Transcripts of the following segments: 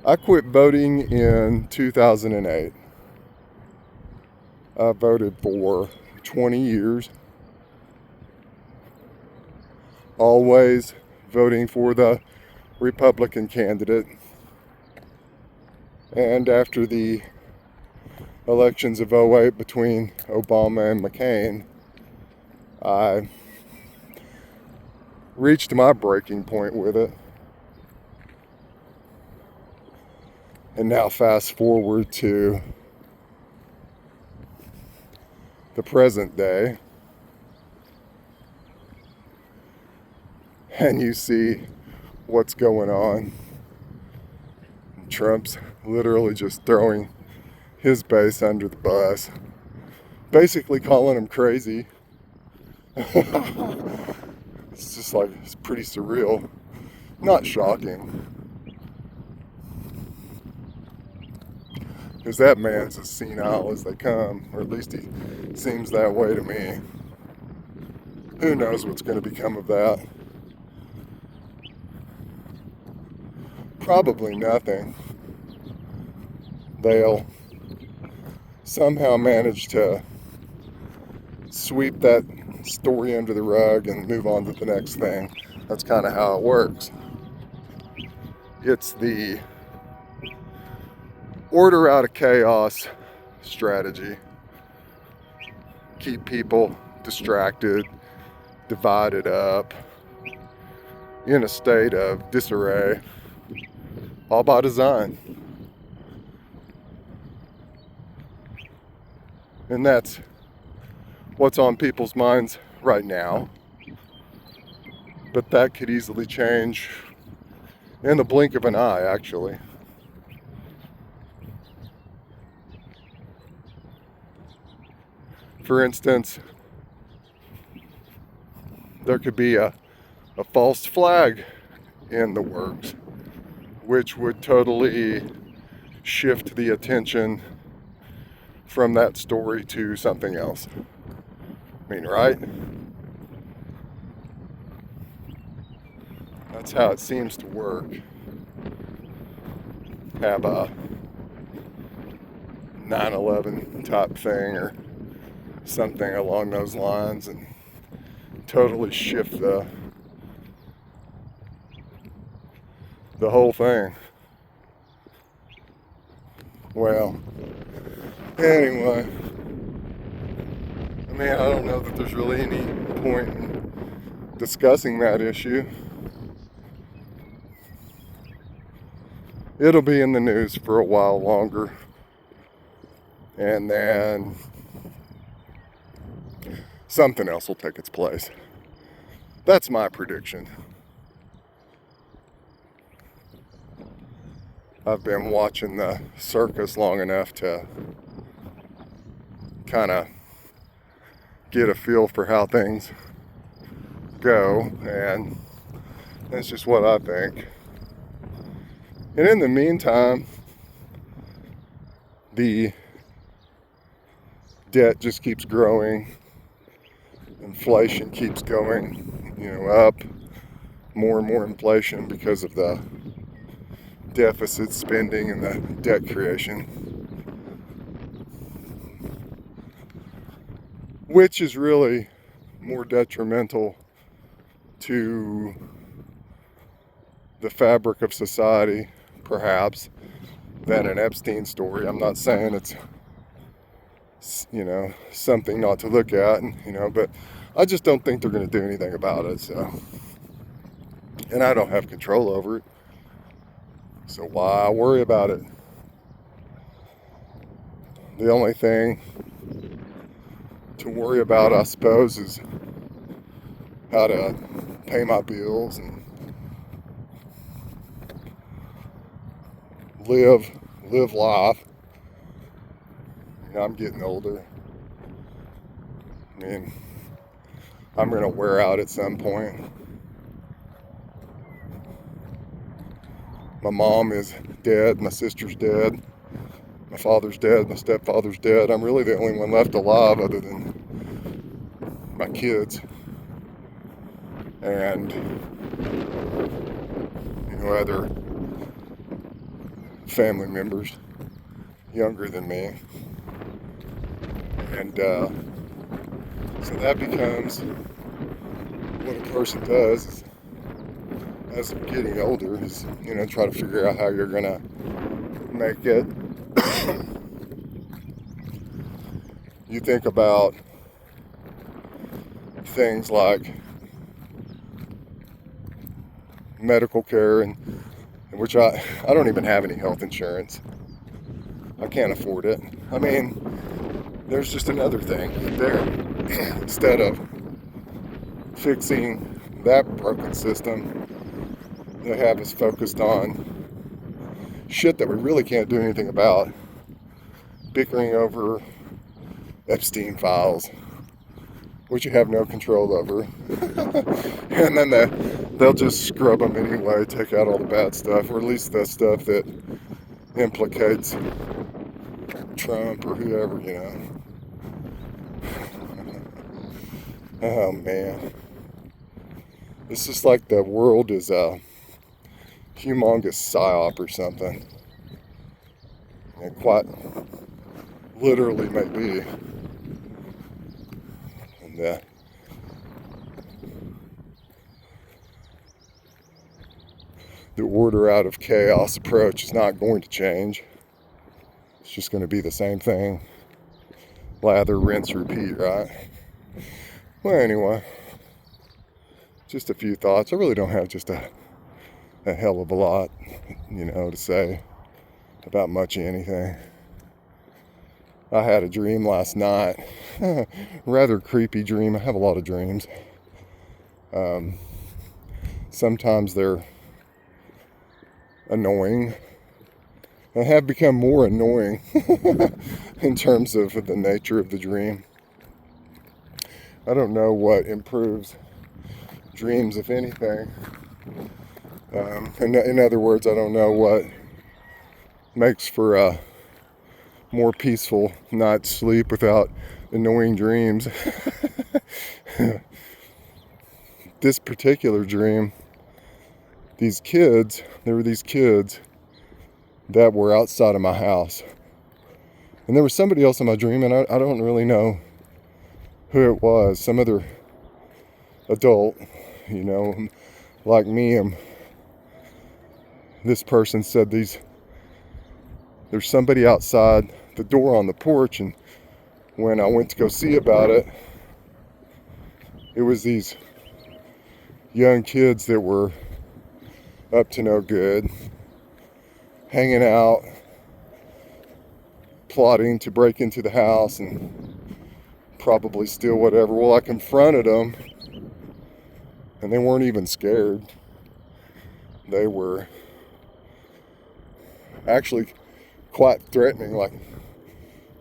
I quit voting in 2008. I voted for 20 years, always voting for the Republican candidate. And after the elections of '08 between Obama and McCain, I reached my breaking point with it. And now fast forward to the present day, and you see what's going on. Trump's literally just throwing his base under the bus, basically calling him crazy. It's just like, it's pretty surreal. Not shocking, because that man's as senile as they come, or at least he seems that way to me. Who knows what's going to become of that? Probably nothing. They'll somehow manage to sweep that story under the rug and move on to the next thing. That's kind of how it works. It's the order out of chaos strategy. Keep people distracted, divided up, in a state of disarray, all by design. And that's what's on people's minds right now. But that could easily change in the blink of an eye, actually. For instance, there could be a false flag in the works, which would totally shift the attention from that story to something else. I mean, right? That's how it seems to work. Have a 9/11 type thing or something along those lines and totally shift the whole thing. Well, anyway, I mean, I don't know that there's really any point in discussing that issue. It'll be in the news for a while longer, and then something else will take its place. That's my prediction. I've been watching the circus long enough to kind of get a feel for how things go, and that's just what I think. And in the meantime, the debt just keeps growing, inflation keeps going, up, more and more inflation because of the deficit spending and the debt creation, which is really more detrimental to the fabric of society, perhaps, than an Epstein story. I'm not saying it's, something not to look at, but I just don't think they're going to do anything about it, so. And I don't have control over it, so why worry about it? The only thing to worry about, I suppose, is how to pay my bills and live life. I'm getting older. I mean, I'm gonna wear out at some point. My mom is dead, my sister's dead, my father's dead, my stepfather's dead. I'm really the only one left alive other than my kids. And either family members younger than me. And so that becomes what a person does as they're getting older, is, try to figure out how you're gonna make it. You think about things like medical care, and which I don't even have any health insurance. I can't afford it. I mean, there's just another thing there. Instead of fixing that broken system, they have us focused on shit that we really can't do anything about. Bickering over Epstein files, which you have no control over. And then they'll just scrub them anyway, take out all the bad stuff, or at least the stuff that implicates Trump or whoever, Oh man. It's just like the world is a humongous psyop or something. It quite literally may be. And the order out of chaos approach is not going to change. It's just going to be the same thing. Lather, rinse, repeat, right? Well, anyway, just a few thoughts. I really don't have just a hell of a lot, to say about much of anything. I had a dream last night. Rather creepy dream. I have a lot of dreams. Sometimes they're annoying. And have become more annoying in terms of the nature of the dream. I don't know what improves dreams, if anything. In other words, I don't know what makes for a more peaceful night's sleep without annoying dreams. This particular dream, there were these kids that were outside of my house. And there was somebody else in my dream, and I don't really know who it was. Some other adult, like me. This person said there's somebody outside the door on the porch, and when I went to go see about it, it was these young kids that were up to no good, hanging out, plotting to break into the house and probably steal whatever. Well, I confronted them, and they weren't even scared. They were actually quite threatening, like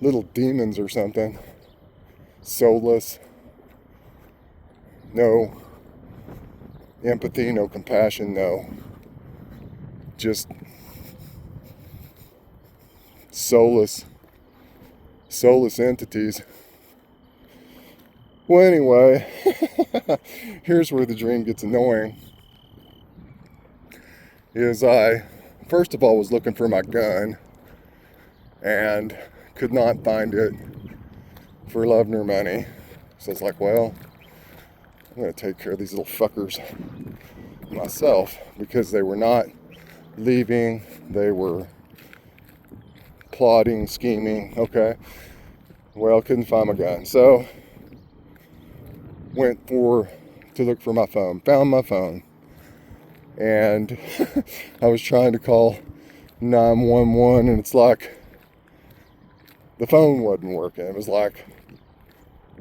little demons or something. Soulless, no empathy, no compassion, no, just soulless entities. Well, anyway, here's where the dream gets annoying. I first of all was looking for my gun and could not find it for love nor money. So it's like, well, I'm going to take care of these little fuckers myself, because they were not leaving. They were plotting, scheming. Okay. Well, couldn't find my gun. So went to look for my phone. Found my phone. And I was trying to call 911, and it's like the phone wasn't working. It was like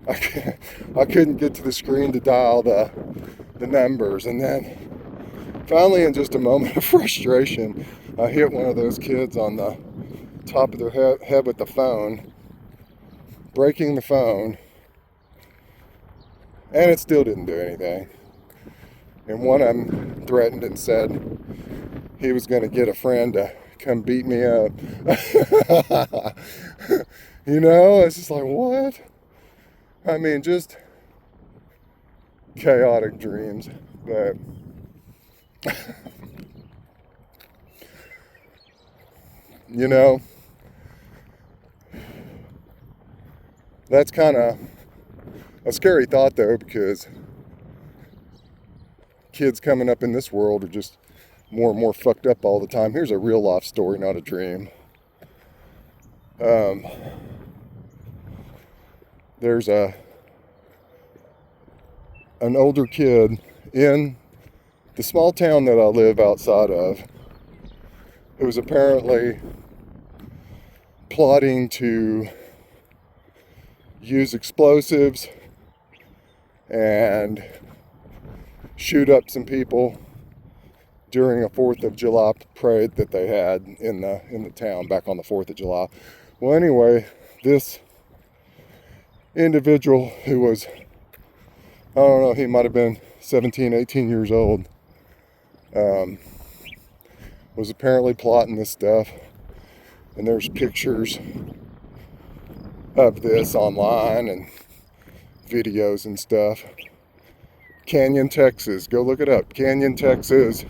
I couldn't get to the screen to dial the numbers. And then finally, in just a moment of frustration, I hit one of those kids on the top of their head with the phone, breaking the phone, and it still didn't do anything. And one of them threatened and said he was going to get a friend to come beat me up. It's just like, what? I mean, just chaotic dreams. But You know, that's kind of a scary thought though, because kids coming up in this world are just more and more fucked up all the time. Here's a real life story, not a dream. There's an older kid in the small town that I live outside of who was apparently plotting to use explosives and shoot up some people during a 4th of July parade that they had in the town back on the 4th of July. Well, anyway, this individual who was, I don't know, he might have been 17, 18 years old, was apparently plotting this stuff. And there's pictures of this online and videos and stuff. Canyon, Texas. Go look it up. Canyon, Texas.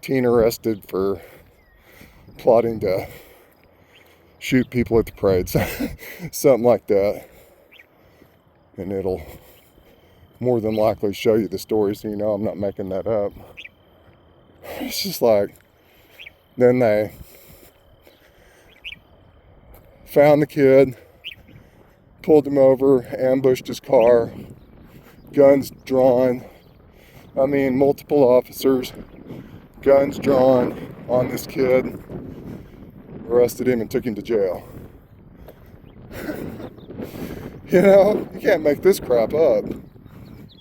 Teen arrested for plotting to shoot people at the parade. Something like that. And it'll more than likely show you the story, so you know I'm not making that up. It's just like, then they found the kid, pulled him over, ambushed his car, guns drawn. I mean, multiple officers, guns drawn on this kid, arrested him and took him to jail. You know, you can't make this crap up.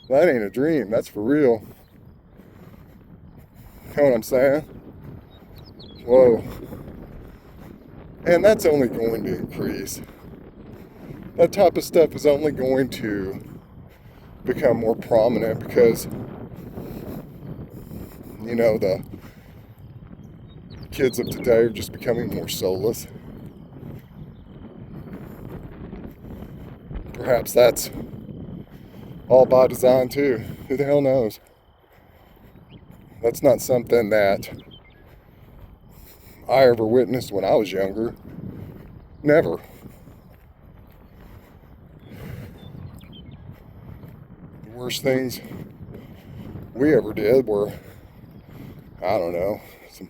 That ain't a dream, that's for real. You know what I'm saying? Whoa. And that's only going to increase. That type of stuff is only going to become more prominent because, you know, the kids of today are just becoming more soulless. Perhaps that's all by design too. Who the hell knows? That's not something that I ever witnessed when I was younger. Never. The worst things we ever did were, I don't know, some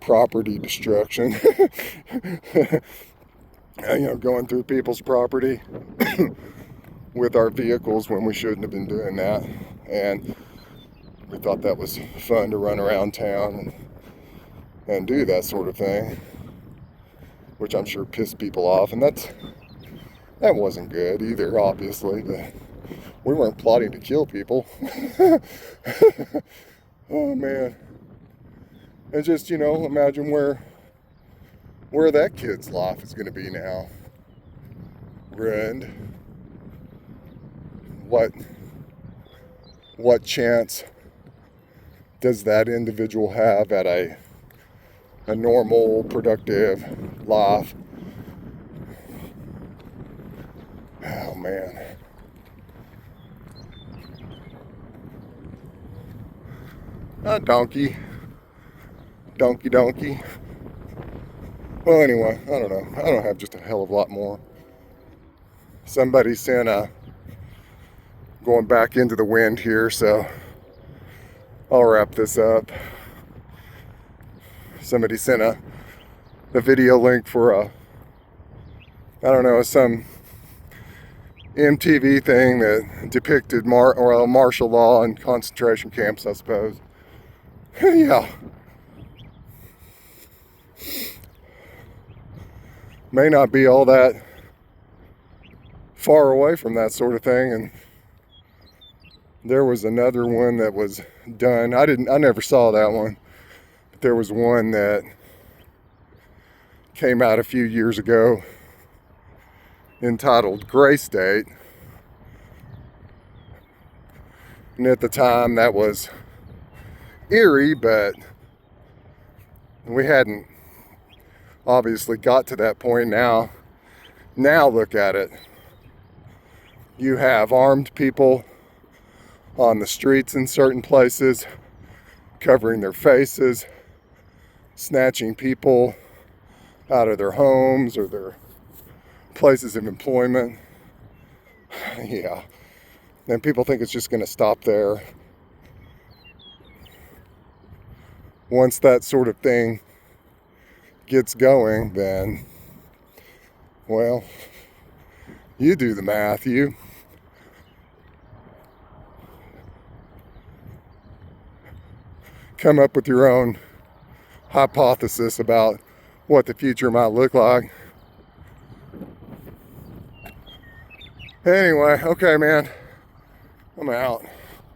property destruction. You know, going through people's property with our vehicles when we shouldn't have been doing that. And we thought that was fun to run around town and do that sort of thing, which I'm sure pissed people off. And that wasn't good either, obviously, but we weren't plotting to kill people. Oh man. And just, you know, imagine where that kid's life is going to be now. Ruined. What chance does that individual have at a normal, productive life? Oh man. Donkey. Well, anyway, I don't know. I don't have just a hell of a lot more. Somebody sent going back into the wind here, so I'll wrap this up. Somebody sent a video link for I don't know, some MTV thing that depicted martial law and concentration camps, I suppose. Yeah. May not be all that far away from that sort of thing. And there was another one that was done. I never saw that one. But there was one that came out a few years ago entitled Gray State. And at the time that was eerie, but we hadn't obviously got to that point. Now look at it. You have armed people on the streets in certain places, covering their faces, snatching people out of their homes or their places of employment. Yeah. And people think it's just going to stop there. Once that sort of thing gets going, then, well, you do the math. You come up with your own hypothesis about what the future might look like. Anyway, okay, man, I'm out.